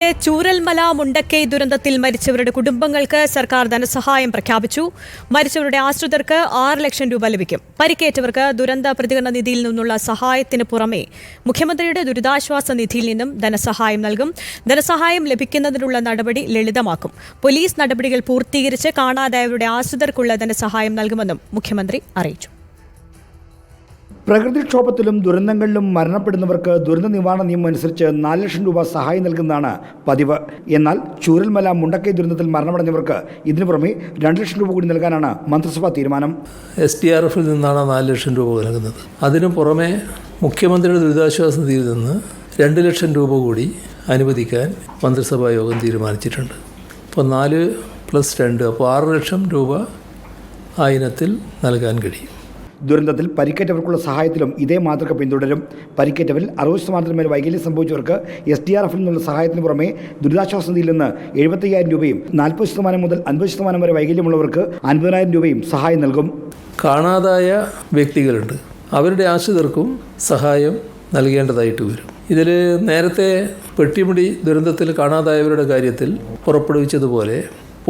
ചൂരൽമല മുണ്ടക്കൈ ദുരന്തത്തിൽ മരിച്ചവരുടെ കുടുംബങ്ങൾക്ക് സർക്കാർ ധനസഹായം പ്രഖ്യാപിച്ചു. മരിച്ചവരുടെ ആശ്രിതർക്ക് 6 ലക്ഷം രൂപ ലഭിക്കും. പരിക്കേറ്റവർക്ക് ദുരന്ത പ്രതികരണ നിധിയിൽ നിന്നുള്ള സഹായത്തിന് പുറമെ മുഖ്യമന്ത്രിയുടെ ദുരിതാശ്വാസ നിധിയിൽ നിന്നും ധനസഹായം നൽകും. ധനസഹായം ലഭിക്കുന്നതിനുള്ള നടപടി ലളിതമാക്കും. പോലീസ് നടപടികൾ പൂർത്തീകരിച്ച് കാണാതായവരുടെ ആശ്രിതർക്കുള്ള ധനസഹായം നൽകുമെന്നും മുഖ്യമന്ത്രി അറിയിച്ചു. പ്രകൃതിക്ഷോഭത്തിലും ദുരന്തങ്ങളിലും മരണപ്പെടുന്നവർക്ക് ദുരന്ത നിവാരണ നിയമം അനുസരിച്ച് 4 ലക്ഷം രൂപ സഹായം നൽകുന്നതാണ് പതിവ്. എന്നാൽ ചൂരൽമല മുണ്ടക്കൈ ദുരന്തത്തിൽ മരണമടഞ്ഞവർക്ക് ഇതിനു പുറമെ 2 ലക്ഷം രൂപ കൂടി നൽകാനാണ് മന്ത്രിസഭാ തീരുമാനം. SDRFിൽ നിന്നാണ് 4 ലക്ഷം രൂപ നൽകുന്നത്. അതിനു പുറമെ മുഖ്യമന്ത്രിയുടെ ദുരിതാശ്വാസ നിധിയിൽ നിന്ന് 2 ലക്ഷം രൂപ കൂടി അനുവദിക്കാൻ മന്ത്രിസഭാ യോഗം തീരുമാനിച്ചിട്ടുണ്ട്. അപ്പോൾ 4 + 2 അപ്പോൾ 6 ലക്ഷം രൂപ ആ ഇനത്തിൽ നൽകാൻ കഴിയും. ദുരന്തത്തിൽ പരിക്കേറ്റവർക്കുള്ള സഹായത്തിലും ഇതേ മാതൃക പിന്തുടരും. പരിക്കേറ്റവരിൽ 60% മേൽ വൈകല്യം സംഭവിച്ചവർക്ക് SDRFിൽ നിന്നുള്ള സഹായത്തിന് പുറമെ ദുരിതാശ്വാസ നിധിയിൽ നിന്ന് 75,000 രൂപയും 40% മുതൽ 50% വരെ വൈകല്യമുള്ളവർക്ക് 50,000 രൂപയും സഹായം നൽകും. കാണാതായ വ്യക്തികളുണ്ട്, അവരുടെ ആശ്രിതർക്കും സഹായം നൽകേണ്ടതായിട്ട് വരും. ഇതിൽ നേരത്തെ പെട്ടിമുടി ദുരന്തത്തിൽ കാണാതായവരുടെ കാര്യത്തിൽ പുറപ്പെടുവിച്ചതുപോലെ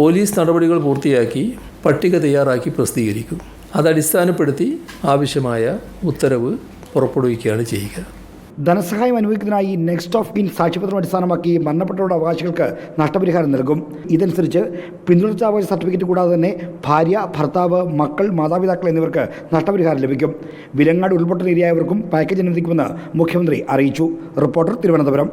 പോലീസ് നടപടികൾ പൂർത്തിയാക്കി പട്ടിക തയ്യാറാക്കി പ്രസിദ്ധീകരിക്കും. അതടിസ്ഥാനപ്പെടുത്തി ആവശ്യമായ ഉത്തരവ് പുറപ്പെടുവിക്കുകയാണ് ചെയ്യുക. ധനസഹായം അനുവദിക്കുന്നതിനായി നെക്സ്റ്റ് ഓഫ് കിൻ സാക്ഷ്യപത്രം അടിസ്ഥാനമാക്കി മരണപ്പെട്ടവരുടെ അവകാശികൾക്ക് നഷ്ടപരിഹാരം നൽകും. ഇതനുസരിച്ച് പിന്തുടർച്ചാവകാശ സർട്ടിഫിക്കറ്റ് കൂടാതെ തന്നെ ഭാര്യ, ഭർത്താവ്, മക്കൾ, മാതാപിതാക്കൾ എന്നിവർക്ക് നഷ്ടപരിഹാരം ലഭിക്കും. വിലങ്ങാട് ഉരുൾപൊട്ടൽ ഇരയായവർക്കും പാക്കേജ് അനുവദിക്കുമെന്ന് മുഖ്യമന്ത്രി അറിയിച്ചു. റിപ്പോർട്ടർ, തിരുവനന്തപുരം.